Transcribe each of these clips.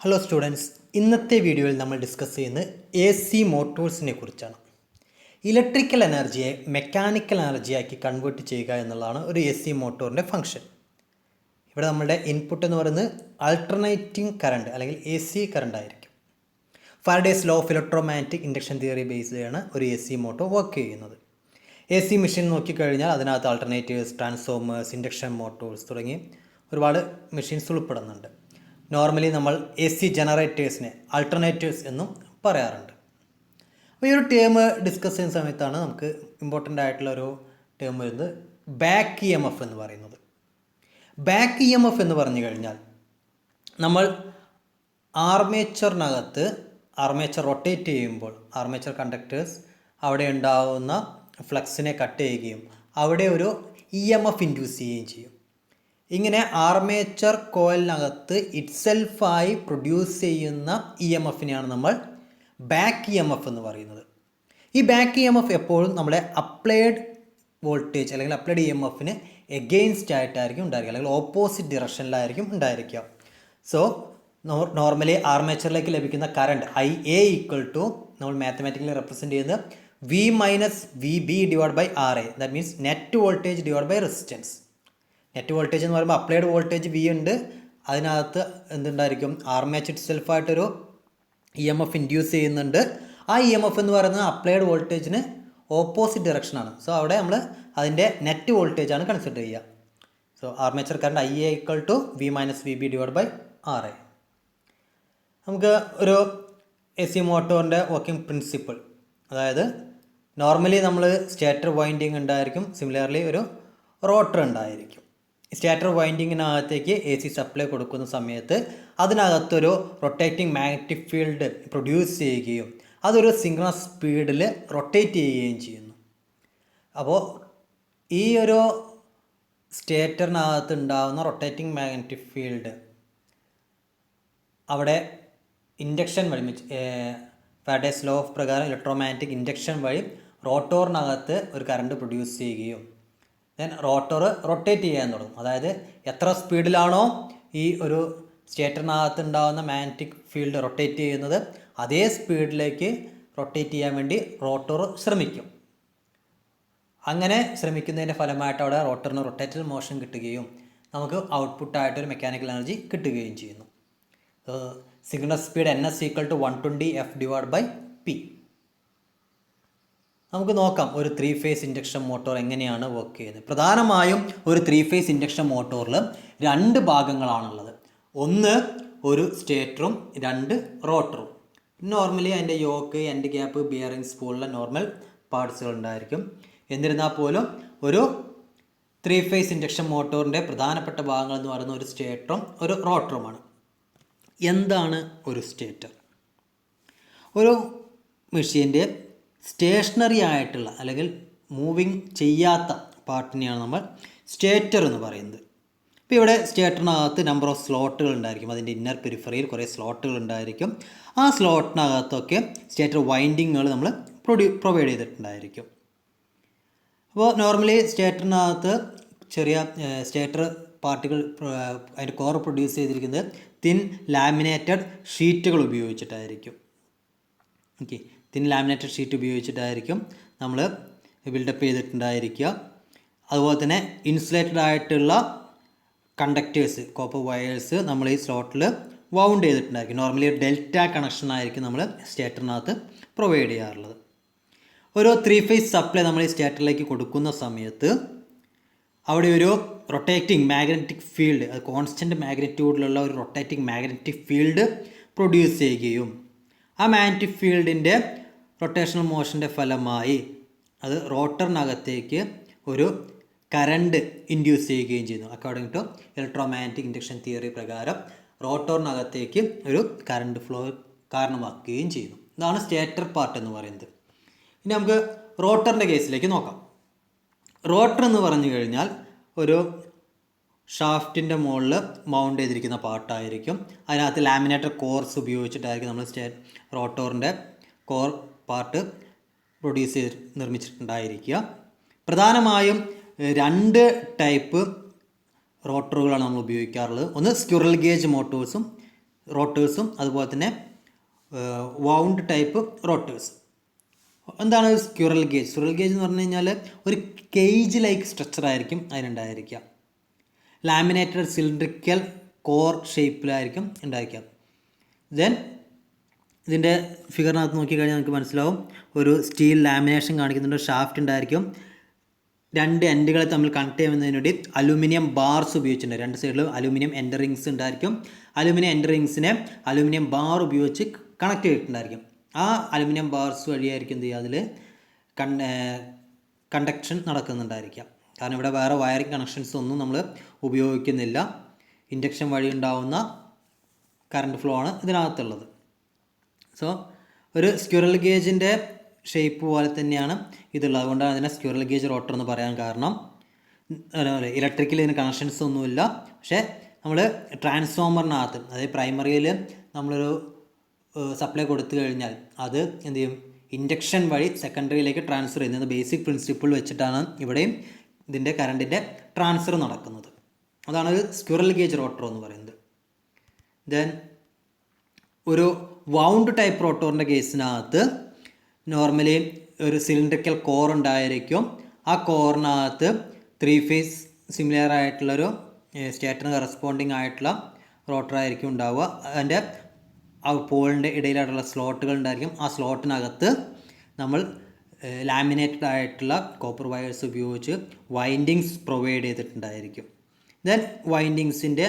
Hello students, ഇന്നത്തെ വീഡിയോയിൽ നമ്മൾ ഡിസ്കസ് ചെയ്യുന്നത് എ സി മോട്ടോഴ്സിനെ കുറിച്ചാണ്. ഇലക്ട്രിക്കൽ എനർജിയെ മെക്കാനിക്കൽ എനർജിയാക്കി കൺവേർട്ട് ചെയ്യുക എന്നുള്ളതാണ് ഒരു എ സി മോട്ടോറിൻ്റെ ഫംഗ്ഷൻ. ഇവിടെ നമ്മുടെ ഇൻപുട്ട് എന്ന് പറയുന്നത് ആൾട്ടർനേറ്റിംഗ് കറണ്ട് അല്ലെങ്കിൽ എ സി കറണ്ട് ആയിരിക്കും. Faraday's law of electromagnetic induction theory base ചെയ്യാണ് ഒരു എ സി മോട്ടോർ വർക്ക് ചെയ്യുന്നത്. എ സി മെഷീൻ നോക്കിക്കഴിഞ്ഞാൽ അതിനകത്ത് ആൾട്ടർനേറ്റീവ്സ്, ട്രാൻസ്ഫോമേഴ്സ്, ഇൻഡക്ഷൻ മോട്ടോഴ്സ് തുടങ്ങി ഒരുപാട് മെഷീൻസ് ഉൾപ്പെടുന്നുണ്ട്. നോർമലി നമ്മൾ എ സി ജനറേറ്റേഴ്സിനെ ആൾട്ടർനേറ്റീവ്സ് എന്നും പറയാറുണ്ട്. അപ്പോൾ ഈ ഒരു ടേം ഡിസ്കസ് ചെയ്യുന്ന സമയത്താണ് നമുക്ക് ഇമ്പോർട്ടൻ്റ് ആയിട്ടുള്ളൊരു ടേം വരുന്നത് ബാക്ക് ഇ എം എഫ് എന്ന് പറയുന്നത്. ബാക്ക് ഇ എം എഫ് എന്ന് പറഞ്ഞു കഴിഞ്ഞാൽ നമ്മൾ ആർമേച്ചർ റൊട്ടേറ്റ് ചെയ്യുമ്പോൾ ആർമേച്ചർ കണ്ടക്ടേഴ്സ് അവിടെ ഉണ്ടാകുന്ന ഫ്ലക്സിനെ കട്ട് ചെയ്യുകയും അവിടെ ഒരു ഇ എം എഫ് ഇൻഡ്യൂസ് ചെയ്യുകയും ചെയ്യും. ഇങ്ങനെ ആർമേച്ചർ കോയിലിനകത്ത് ഇറ്റ്സെൽഫായി പ്രൊഡ്യൂസ് ചെയ്യുന്ന ഇ എം എഫിനെയാണ് നമ്മൾ ബാക്ക് ഇ എം എഫ് എന്ന് പറയുന്നത്. ഈ ബാക്ക് ഇ എം എഫ് എപ്പോഴും നമ്മളെ അപ്ലൈഡ് വോൾട്ടേജ് അല്ലെങ്കിൽ അപ്ലൈഡ് ഇ എം എഫിന് എഗെയിൻസ്റ്റ് ആയിട്ടായിരിക്കും ഉണ്ടായിരിക്കുക, അല്ലെങ്കിൽ ഓപ്പോസിറ്റ് ഡിറക്ഷനിലായിരിക്കും ഉണ്ടായിരിക്കുക. സോ നോർമലി ആർമേച്ചറിലേക്ക് ലഭിക്കുന്ന current I A equal to നമ്മൾ മാത്തമാറ്റിക്കലി റെപ്രസെൻറ്റ് ചെയ്യുന്നത് V minus V B divide by R A, that means net voltage divide by resistance. Net voltage എന്ന് പറയുമ്പോൾ അപ്ലൈഡ് വോൾട്ടേജ് വി ഉണ്ട്, അതിനകത്ത് എന്തുണ്ടായിരിക്കും ആർമേച്ചർ സെൽഫായിട്ടൊരു ഇ എം എഫ് ഇൻഡ്യൂസ് ചെയ്യുന്നുണ്ട്. ആ ഇ എം എഫ് എന്ന് പറയുന്നത് അപ്ലൈഡ് വോൾട്ടേജിന് ഓപ്പോസിറ്റ് ഡയറക്ഷനാണ്. സോ അവിടെ നമ്മൾ അതിൻ്റെ നെറ്റ് വോൾട്ടേജാണ് കൺസിഡർ ചെയ്യുക. So armature current I A equal to V minus V B divide by R A. നമുക്ക് ഒരു എ സി മോട്ടോറിൻ്റെ വർക്കിംഗ് പ്രിൻസിപ്പിൾ, അതായത് നോർമലി നമ്മൾ സ്റ്റേറ്റർ വൈൻഡിങ് ഉണ്ടായിരിക്കും, സിമിലർലി ഒരു റോട്ടർ ഉണ്ടായിരിക്കും. സ്റ്റേറ്റർ വൈൻഡിങ്ങിനകത്തേക്ക് എ സി സപ്ലൈ കൊടുക്കുന്ന സമയത്ത് അതിനകത്തൊരു റൊട്ടേറ്റിംഗ് മാഗ്നറ്റിക് ഫീൽഡ് പ്രൊഡ്യൂസ് ചെയ്യുകയും അതൊരു സിങ്ക്രണസ് സ്പീഡിൽ റൊട്ടേറ്റ് ചെയ്യുകയും ചെയ്യുന്നു. അപ്പോൾ ഈ ഒരു സ്റ്റേറ്ററിനകത്ത് ഉണ്ടാകുന്ന റൊട്ടേറ്റിംഗ് മാഗ്നറ്റിക് ഫീൽഡ് അവിടെ ഇൻഡക്ഷൻ വഴി, ഫാരഡേസ് ലോ ഓഫ് പ്രകാരം ഇലക്ട്രോമാഗ്നറ്റിക് ഇൻഡക്ഷൻ വഴി റോട്ടോറിനകത്ത് ഒരു കറണ്ട് പ്രൊഡ്യൂസ് ചെയ്യുകയും ദെൻ റോട്ടോർ റൊട്ടേറ്റ് ചെയ്യാൻ തുടങ്ങും. അതായത് എത്ര സ്പീഡിലാണോ ഈ ഒരു സ്റ്റേറ്ററിനകത്ത് ഉണ്ടാകുന്ന മാഗ്നറ്റിക് ഫീൽഡ് റൊട്ടേറ്റ് ചെയ്യുന്നത് അതേ സ്പീഡിലേക്ക് റൊട്ടേറ്റ് ചെയ്യാൻ വേണ്ടി റോട്ടോർ ശ്രമിക്കും. അങ്ങനെ ശ്രമിക്കുന്നതിൻ്റെ ഫലമായിട്ട് അവിടെ റോട്ടറിന് റൊട്ടേറ്റഡ് മോഷൻ കിട്ടുകയും നമുക്ക് ഔട്ട്പുട്ടായിട്ടൊരു മെക്കാനിക്കൽ എനർജി കിട്ടുകയും ചെയ്യുന്നു. Signal speed N S equal to 120 F divide by P. നമുക്ക് നോക്കാം ഒരു 3 ഫേസ് ഇൻഡക്ഷൻ മോട്ടോർ എങ്ങനെയാണ് വർക്ക് ചെയ്യുന്നത്. പ്രധാനമായും ഒരു 3 ഫേസ് ഇൻഡക്ഷൻ മോട്ടോറിൽ 2 ഭാഗങ്ങളാണുള്ളത്. ഒന്ന് ഒരു സ്റ്റേറ്ററും 2 റോട്ടറും. നോർമലി അതിൻ്റെ യോക്ക്, എൻഡ് ഗ്യാപ്പ്, ബിയറിങ്സ് പോലുള്ള നോർമൽ പാർട്സുകൾ ഉണ്ടായിരിക്കും. എന്നിരുന്നാൽ പോലും ഒരു 3 ഫേസ് ഇൻഡക്ഷൻ മോട്ടോറിൻ്റെ പ്രധാനപ്പെട്ട ഭാഗങ്ങൾ എന്ന് പറയുന്നത് ഒരു സ്റ്റേറ്ററും ഒരു റോട്ടറുമാണ്. എന്താണ് ഒരു സ്റ്റേറ്റർ? ഒരു മെഷീൻ്റെ സ്റ്റേഷനറി ആയിട്ടുള്ള അല്ലെങ്കിൽ മൂവിങ് ചെയ്യാത്ത പാർട്ടിനെയാണ് നമ്മൾ സ്റ്റേറ്റർ എന്ന് പറയുന്നത്. ഇപ്പോൾ ഇവിടെ സ്റ്റേറ്ററിനകത്ത് നമ്പർ ഓഫ് സ്ലോട്ടുകൾ ഉണ്ടായിരിക്കും. അതിൻ്റെ ഇന്നർ പെരിഫറിയിൽ കുറേ സ്ലോട്ടുകൾ ഉണ്ടായിരിക്കും. ആ സ്ലോട്ടിനകത്തൊക്കെ സ്റ്റേറ്റർ വൈൻഡിങ്ങുകൾ നമ്മൾ പ്രൊവൈഡ് ചെയ്തിട്ടുണ്ടായിരിക്കും. അപ്പോൾ നോർമലി സ്റ്റേറ്ററിനകത്ത് ചെറിയ സ്റ്റേറ്റർ പാർട്ടുകൾ അതിൻ്റെ കോർ പ്രൊഡ്യൂസ് ചെയ്തിരിക്കുന്നത് തിൻ ലാമിനേറ്റഡ് ഷീറ്റുകൾ ഉപയോഗിച്ചിട്ടായിരിക്കും. ഓക്കെ, തിൻ ലാമിനേറ്റഡ് ഷീറ്റ് ഉപയോഗിച്ചിട്ടായിരിക്കും നമ്മൾ ബിൽഡപ്പ് ചെയ്തിട്ടുണ്ടായിരിക്കുക. അതുപോലെ തന്നെ ഇൻസുലേറ്റഡ് ആയിട്ടുള്ള കണ്ടക്ടേഴ്സ്, കോപ്പർ വയേഴ്സ് നമ്മൾ ഈ സ്ലോട്ടിൽ വൗണ്ട് ചെയ്തിട്ടുണ്ടായിരിക്കും. നോർമലി ഡെൽറ്റ കണക്ഷൻ ആയിരിക്കും നമ്മൾ സ്റ്റേറ്ററിനകത്ത് പ്രൊവൈഡ് ചെയ്യാറുള്ളത്. ഒരു 3 ഫേസ് സപ്ലൈ നമ്മൾ ഈ സ്റ്റേറ്ററിലേക്ക് കൊടുക്കുന്ന സമയത്ത് അവിടെ ഒരു റൊട്ടേറ്റിംഗ് മാഗ്നറ്റിക് ഫീൽഡ്, അത് കോൺസ്റ്റൻറ്റ് മാഗ്നിറ്റ്യൂഡിലുള്ള ഒരു റൊട്ടേറ്റിംഗ് മാഗ്നറ്റിക് ഫീൽഡ് പ്രൊഡ്യൂസ് ചെയ്യുകയും ആ മാഗ്നറ്റിക് ഫീൽഡിൻ്റെ റൊട്ടേഷണൽ മോഷൻ്റെ ഫലമായി അത് റോട്ടറിനകത്തേക്ക് ഒരു കറണ്ട് ഇൻഡ്യൂസ് ചെയ്യുകയും ചെയ്യുന്നു. According to electromagnetic induction theory പ്രകാരം റോട്ടറിനകത്തേക്ക് ഒരു കറണ്ട് ഫ്ലോ കാരണമാക്കുകയും ചെയ്യുന്നു. ഇതാണ് സ്റ്റേറ്റർ പാർട്ട് എന്ന് പറയുന്നത്. ഇനി നമുക്ക് റോട്ടറിൻ്റെ കേസിലേക്ക് നോക്കാം. റോട്ടർ എന്ന് പറഞ്ഞു കഴിഞ്ഞാൽ ഒരു ഷാഫ്റ്റിൻ്റെ മുകളിൽ മൗണ്ട് ചെയ്തിരിക്കുന്ന പാർട്ടായിരിക്കും. അതിനകത്ത് ലാമിനേറ്റർ കോർസ് ഉപയോഗിച്ചിട്ടായിരിക്കും നമ്മൾ റോട്ടോറിൻ്റെ കോർ പാർട്ട് പ്രൊഡ്യൂസ് ചെയ്ത് നിർമ്മിച്ചിട്ടുണ്ടായിരിക്കുക. പ്രധാനമായും 2 ടൈപ്പ് റോട്ടറുകളാണ് നമ്മൾ ഉപയോഗിക്കാറുള്ളത്. ഒന്ന് സ്ക്വിറൽ ഗേജ് മോട്ടോഴ്സും റോട്ടേഴ്സും അതുപോലെ തന്നെ വൗണ്ട് ടൈപ്പ് റോട്ടേഴ്സ്. എന്താണ് ഒരു സ്ക്വിറൽ ഗേജ്? സ്ക്വിറൽ ഗേജ് എന്ന് പറഞ്ഞു കഴിഞ്ഞാൽ ഒരു കേജ് ലൈക്ക് സ്ട്രക്ചർ ആയിരിക്കും അതിനുണ്ടായിരിക്കുക. ലാമിനേറ്റഡ് സിലിണ്ടറിക്കൽ കോർ ഷേപ്പിലായിരിക്കും ഉണ്ടായിരിക്കുക. ദെൻ ഇതിൻ്റെ ഫിഗറിനകത്ത് നോക്കിക്കഴിഞ്ഞാൽ നമുക്ക് മനസ്സിലാവും ഒരു സ്റ്റീൽ ലാമിനേഷൻ കാണിക്കുന്നുണ്ട്. ഷാഫ്റ്റ് ഉണ്ടായിരിക്കും. 2 എൻഡുകളെ തമ്മിൽ കണക്ട് ചെയ്യുന്നതിന് വേണ്ടി അലൂമിനിയം ബാർസ് ഉപയോഗിച്ചിട്ടുണ്ട്. 2 സൈഡിലും അലൂമിനിയം എൻഡ് റിങ്സ് ഉണ്ടായിരിക്കും. അലൂമിനിയം എൻഡ് റിങ്സിനെ അലൂമിനിയം ബാർ ഉപയോഗിച്ച് കണക്ട് ചെയ്തിട്ടുണ്ടായിരിക്കും. ആ അലൂമിനിയം ബാർസ് വഴിയായിരിക്കും എന്ത് ചെയ്യുക, അതിൽ കണ്ടക്ഷൻ നടക്കുന്നുണ്ടായിരിക്കാം. കാരണം ഇവിടെ വേറെ വയറിംഗ് കണക്ഷൻസ് ഒന്നും നമ്മൾ ഉപയോഗിക്കുന്നില്ല. ഇൻഡക്ഷൻ വഴി ഉണ്ടാവുന്ന കറണ്ട് ഫ്ലോ ആണ് ഇതിനകത്തുള്ളത്. സോ ഒരു സ്ക്വിറൽ ഗേജിൻ്റെ ഷേപ്പ് പോലെ തന്നെയാണ് ഇതുള്ളത്. അതുകൊണ്ടാണ് അതിനെ സ്ക്വിറൽ ഗേജ് റോട്ടർ എന്ന് പറയാൻ കാരണം. ഇലക്ട്രിക്കൽ ഇതിന് കണക്ഷൻസ് ഒന്നുമില്ല. പക്ഷേ നമ്മൾ ട്രാൻസ്ഫോമറിനകത്ത്, അതായത് പ്രൈമറിയിൽ നമ്മളൊരു സപ്ലൈ കൊടുത്തു കഴിഞ്ഞാൽ അത് എന്ത് ചെയ്യും, ഇൻഡക്ഷൻ വഴി സെക്കൻഡറിയിലേക്ക് ട്രാൻസ്ഫർ ചെയ്യുന്നത്. ബേസിക് പ്രിൻസിപ്പിൾ വെച്ചിട്ടാണ് ഇവിടെയും ഇതിൻ്റെ കറണ്ടിൻ്റെ ട്രാൻസ്ഫർ നടക്കുന്നത്. അതാണ് ഒരു സ്ക്വിറൽ ഗേജ് റോട്ടർ എന്ന് പറയുന്നത്. ദെൻ ഒരു വൗണ്ട് ടൈപ്പ് റോട്ടറിൻ്റെ കേസിനകത്ത് നോർമലി ഒരു സിലിണ്ടറിക്കൽ കോർ ഉണ്ടായിരിക്കും. ആ കോറിനകത്ത് 3 ഫേസ് സിമിലർ ആയിട്ടുള്ളൊരു സ്റ്റേറ്ററിന് കറസ്പോണ്ടിങ് ആയിട്ടുള്ള റോട്ടറായിരിക്കും ഉണ്ടാവുക. അതിൻ്റെ ആ പോളിൻ്റെ ഇടയിലായിട്ടുള്ള സ്ലോട്ടുകൾ ഉണ്ടായിരിക്കും. ആ സ്ലോട്ടിനകത്ത് നമ്മൾ ലാമിനേറ്റഡ് ആയിട്ടുള്ള കോപ്പർ വയേഴ്സ് ഉപയോഗിച്ച് വൈൻഡിങ്സ് പ്രൊവൈഡ് ചെയ്തിട്ടുണ്ടായിരിക്കും. ദെൻ വൈൻഡിങ്സിൻ്റെ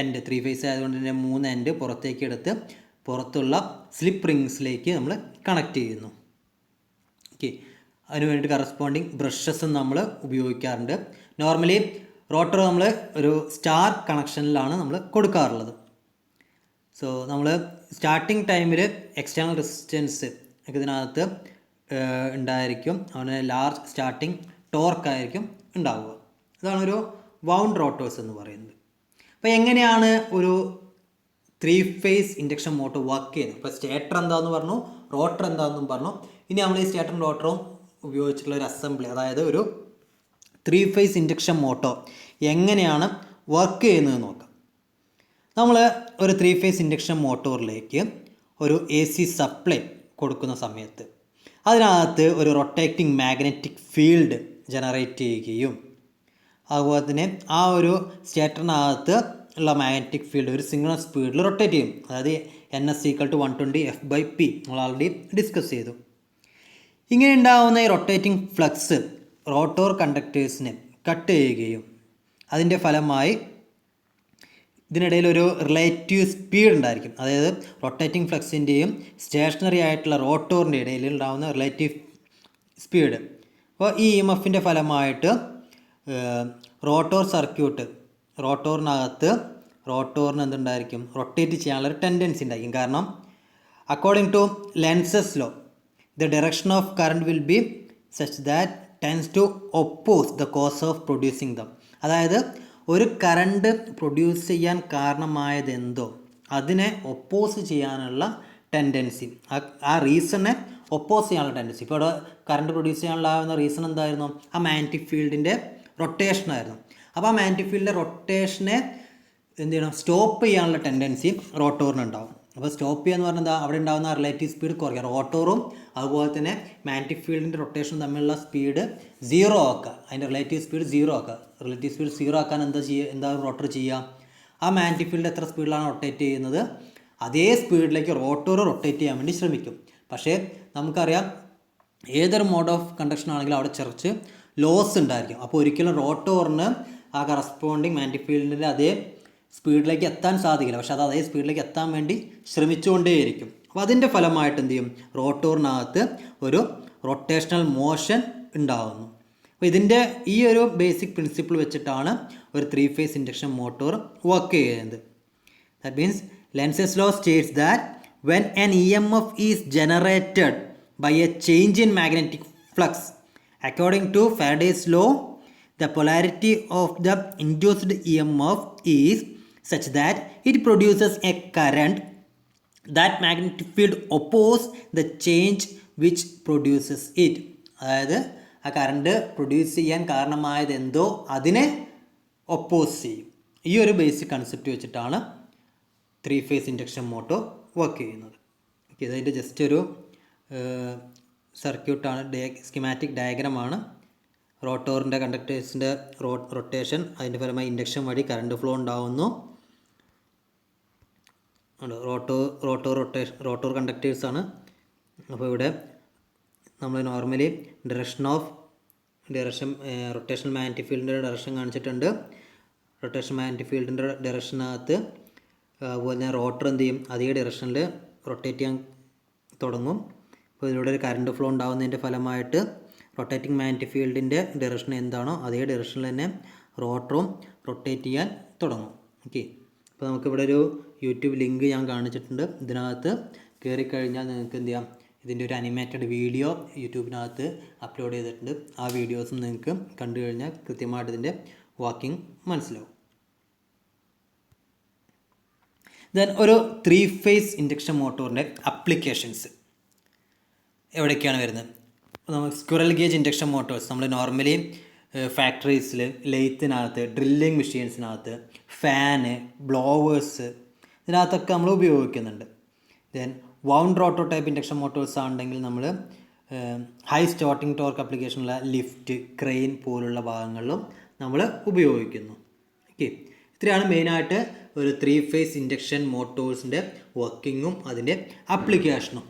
എൻഡ് 3 ഫേസ് ആയതുകൊണ്ട് തന്നെ 3 എൻഡ് പുറത്തേക്ക് എടുത്ത് പുറത്തുള്ള സ്ലിപ്പ് റിങ്സിലേക്ക് നമ്മൾ കണക്ട് ചെയ്യുന്നു. ഓക്കെ, അതിന് വേണ്ടിയിട്ട് കറസ്പോണ്ടിങ് ബ്രഷസ് നമ്മൾ ഉപയോഗിക്കാറുണ്ട്. നോർമലി റോട്ടർ നമ്മൾ ഒരു സ്റ്റാർ കണക്ഷനിലാണ് നമ്മൾ കൊടുക്കാറുള്ളത്. സോ നമ്മൾ സ്റ്റാർട്ടിങ് ടൈമിൽ എക്സ്റ്റേണൽ റെസിസ്റ്റൻസ് ഒക്കെ ഇതിനകത്ത് ഉണ്ടായിരിക്കും. അതുകൊണ്ട് ലാർജ് സ്റ്റാർട്ടിങ് ടോർക്കായിരിക്കും ഉണ്ടാവുക. ഇതാണ് ഒരു വൗണ്ട് റോട്ടേഴ്സ് എന്ന് പറയുന്നത്. അപ്പോൾ എങ്ങനെയാണ് ഒരു 3 ഫേസ് ഇൻഡക്ഷൻ മോട്ടോർ വർക്ക് ചെയ്യുന്നത്? ഇപ്പോൾ സ്റ്റേറ്റർ എന്താണെന്ന് പറഞ്ഞു, റോട്ടർ എന്താണെന്നും പറഞ്ഞു. ഇനി നമ്മൾ ഈ സ്റ്റേറ്ററും റോട്ടറും ഉപയോഗിച്ചിട്ടുള്ള ഒരു അസംബ്ലി, അതായത് ഒരു 3 ഫേസ് ഇൻഡക്ഷൻ മോട്ടോർ എങ്ങനെയാണ് വർക്ക് ചെയ്യുന്നത് നോക്കാം. നമ്മൾ ഒരു 3 ഫേസ് ഇൻഡക്ഷൻ മോട്ടോറിലേക്ക് ഒരു AC സപ്ലൈ കൊടുക്കുന്ന സമയത്ത് അതിനകത്ത് ഒരു റൊട്ടേറ്റിംഗ് മാഗ്നറ്റിക് ഫീൽഡ് ജനറേറ്റ് ചെയ്യുകയും അതുപോലെ തന്നെ ആ ഒരു സ്റ്റേറ്ററിനകത്ത് ഉള്ള മാഗ്നറ്റിക് ഫീൽഡ് ഒരു സിംഗിൾ സ്പീഡിൽ റൊട്ടേറ്റ് ചെയ്യും. അതായത് NS = 120 F/P നമ്മൾ ആൾറെഡി ഡിസ്കസ് ചെയ്തു. ഇങ്ങനെ ഉണ്ടാകുന്ന ഈ റൊട്ടേറ്റിംഗ് ഫ്ലക്സ് റോട്ടോർ കണ്ടക്ടേഴ്സിനെ കട്ട് ചെയ്യുകയും അതിൻ്റെ ഫലമായി ഇതിനിടയിൽ ഒരു റിലേറ്റീവ് സ്പീഡ് ഉണ്ടായിരിക്കും. അതായത് റൊട്ടേറ്റിംഗ് ഫ്ലക്സിൻ്റെയും സ്റ്റേഷനറി ആയിട്ടുള്ള റോട്ടോറിൻ്റെ ഇടയിൽ ഉണ്ടാകുന്ന റിലേറ്റീവ് സ്പീഡ്. അപ്പോൾ ഈ EMFൻ്റെ ഫലമായിട്ട് റോട്ടോർ സർക്യൂട്ട്, റോട്ടോറിനകത്ത് റോട്ടോറിന് എന്തുണ്ടായിരിക്കും, റൊട്ടേറ്റ് ചെയ്യാനുള്ളൊരു ടെൻഡൻസി ഉണ്ടായിരിക്കും. കാരണം according to Lenz's law the direction of current will be such that tends to oppose the cause of producing them. അതായത് ഒരു കറണ്ട് പ്രൊഡ്യൂസ് ചെയ്യാൻ കാരണമായതെന്തോ അതിനെ ഒപ്പോസ് ചെയ്യാനുള്ള ടെൻഡൻസി, ആ റീസണെ ഒപ്പോസ് ചെയ്യാനുള്ള ടെൻഡൻസി. ഇപ്പോൾ ഇവിടെ കറണ്ട് പ്രൊഡ്യൂസ് ചെയ്യാനുള്ള റീസൺ എന്തായിരുന്നു? ആ മാഗ്നറ്റിക് ഫീൽഡിൻ്റെ റൊട്ടേഷനായിരുന്നു. അപ്പോൾ ആ മാഗ്നറ്റിക് ഫീൽഡിൻ്റെ റൊട്ടേഷനെ എന്ത് ചെയ്യണം, സ്റ്റോപ്പ് ചെയ്യാനുള്ള ടെൻഡൻസി റോട്ടോറിനുണ്ടാവും. അപ്പോൾ സ്റ്റോപ്പ് ചെയ്യുക എന്ന് പറഞ്ഞാൽ എന്താ, അവിടെ ഉണ്ടാകുന്ന റിലേറ്റീവ് സ്പീഡ് കുറയ്ക്കുക. റോട്ടോറും അതുപോലെ തന്നെ മാഗ്നറ്റിക് ഫീൽഡിൻ്റെ റൊട്ടേഷനും തമ്മിലുള്ള സ്പീഡ് 0 ആക്കുക. അതിൻ്റെ റിലേറ്റീവ് സ്പീഡ് 0 ആക്കുക. റിലേറ്റീവ് സ്പീഡ് 0 ആക്കാൻ എന്താ റോട്ടർ ചെയ്യുക? ആ മാഗ്നറ്റിക് ഫീൽഡ് എത്ര സ്പീഡിലാണ് റൊട്ടേറ്റ് ചെയ്യുന്നത് അതേ സ്പീഡിലേക്ക് റോട്ടോർ റൊട്ടേറ്റ് ചെയ്യാൻ വേണ്ടി ശ്രമിക്കും. പക്ഷേ നമുക്കറിയാം ഏതൊരു മോഡ് ഓഫ് കണ്ടക്ഷൻ ആണെങ്കിലും അവിടെ കുറച്ച് ലോസ് ഉണ്ടായിരിക്കും. അപ്പോൾ ഒരിക്കലും റോട്ടോറിന് ആ കറസ്പോണ്ടിങ് മാഗ്നറ്റിക് ഫീൽഡിൻ്റെ അതേ സ്പീഡിലേക്ക് എത്താൻ സാധിക്കില്ല. പക്ഷെ അത് അതേ സ്പീഡിലേക്ക് എത്താൻ വേണ്ടി ശ്രമിച്ചുകൊണ്ടേയിരിക്കും. അപ്പോൾ അതിൻ്റെ ഫലമായിട്ട് എന്ത് ചെയ്യും, റോട്ടോറിനകത്ത് ഒരു റൊട്ടേഷണൽ മോഷൻ ഉണ്ടാകുന്നു. അപ്പോൾ ഇതിൻ്റെ ഈ ഒരു ബേസിക് പ്രിൻസിപ്പിൾ വെച്ചിട്ടാണ് ഒരു 3 ഫേസ് ഇൻഡക്ഷൻ മോട്ടോർ വർക്ക് ചെയ്യുന്നത്. That means Lenz's law States that when an EMF is generated by a change in magnetic flux, according to Faraday's law, the polarity of the induced EMF is such that it produces a current that magnetic field opposes the change which produces it. അതായത് ആ current produce ചെയ്യാൻ കാരണമായത് എന്തോ അതിനെ oppose ചെയ്യും. ഈ ഒരു basic concept വെച്ചിട്ടാണ് three phase induction motor work ചെയ്യുന്നത്. ഓക്കെ, ഇതിൻ്റെ ജസ്റ്റ് ഒരു സർക്യൂട്ടാണ്, സ്കിമാറ്റിക് ഡയഗ്രമാണ്. റോട്ടോറിൻ്റെ കണ്ടക്ടേഴ്സിൻ്റെ റൊട്ടേഷൻ, അതിൻ്റെ ഫലമായി ഇൻഡക്ഷൻ വഴി കറണ്ട് ഫ്ലോ ഉണ്ടാവുന്നു. റോട്ടോർ കണ്ടക്ടേഴ്സാണ്. അപ്പോൾ ഇവിടെ നമ്മൾ നോർമലി റൊട്ടേഷണൽ മാഗ്നറ്റിക് ഫീൽഡിൻ്റെ ഡയറക്ഷൻ കാണിച്ചിട്ടുണ്ട്. റൊട്ടേഷൻ മാഗ്നറ്റിക് ഫീൽഡിൻ്റെ ഡയറക്ഷനകത്ത് അതുപോലെ തന്നെ റോട്ടർ എന്ത് ചെയ്യും, അതേ ഡയറക്ഷനിൽ റൊട്ടേറ്റ് ചെയ്യാൻ തുടങ്ങും. അപ്പോൾ ഇതിലൂടെ ഒരു കറണ്ട് ഫ്ലോ ഉണ്ടാകുന്നതിൻ്റെ ഫലമായിട്ട് റൊട്ടേറ്റിംഗ് മാഗ്നറ്റിക് ഫീൽഡിൻ്റെ ഡയറക്ഷൻ എന്താണോ അതേ ഡയറക്ഷനിൽ തന്നെ റോട്ടറും റൊട്ടേറ്റ് ചെയ്യാൻ തുടങ്ങും. ഓക്കെ, അപ്പോൾ നമുക്കിവിടെ ഒരു യൂട്യൂബ് ലിങ്ക് ഞാൻ കാണിച്ചിട്ടുണ്ട്. ഇതിനകത്ത് കയറിക്കഴിഞ്ഞാൽ നിങ്ങൾക്ക് എന്ത് ചെയ്യാം, ഇതിൻ്റെ ഒരു അനിമേറ്റഡ് വീഡിയോ യൂട്യൂബിനകത്ത് അപ്ലോഡ് ചെയ്തിട്ടുണ്ട്. ആ വീഡിയോസും നിങ്ങൾക്ക് കണ്ടു കഴിഞ്ഞാൽ കൃത്യമായിട്ട് ഇതിൻ്റെ വർക്കിംഗ് മനസ്സിലാവും. ദെൻ ഒരു 3 ഫേസ് ഇൻഡക്ഷൻ മോട്ടോറിൻ്റെ അപ്ലിക്കേഷൻസ് എവിടേക്കാണ് വരുന്നത്? നമുക്ക് സ്ക്വിറൽ ഗേജ് ഇൻഡക്ഷൻ മോട്ടോഴ്സ് നമ്മൾ നോർമലി ഫാക്ടറീസിൽ, ലെയ്ത്തിനകത്ത്, ഡ്രില്ലിങ് മെഷീൻസിനകത്ത്, ഫാന്, ബ്ലോവേഴ്സ്, ഇതിനകത്തൊക്കെ നമ്മൾ ഉപയോഗിക്കുന്നുണ്ട്. Then wound rotor type induction motors ആണെങ്കിൽ നമ്മൾ ഹൈ സ്റ്റാർട്ടിംഗ് ടോർക്ക് അപ്ലിക്കേഷനുള്ള ലിഫ്റ്റ്, ക്രെയിൻ പോലുള്ള ഭാഗങ്ങളിലും നമ്മൾ ഉപയോഗിക്കുന്നു. ഓക്കെ, ഇത്രയാണ് മെയിനായിട്ട് ഒരു 3 ഫേസ് ഇൻഡക്ഷൻ മോട്ടോഴ്സിൻ്റെ വർക്കിങ്ങും അതിൻ്റെ അപ്ലിക്കേഷനും.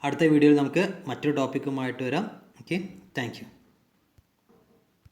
അടുത്ത വീഡിയോയിൽ നമുക്ക് മറ്റൊരു ടോപ്പിക്കുമായിട്ട് വരാം. Okay, thank you.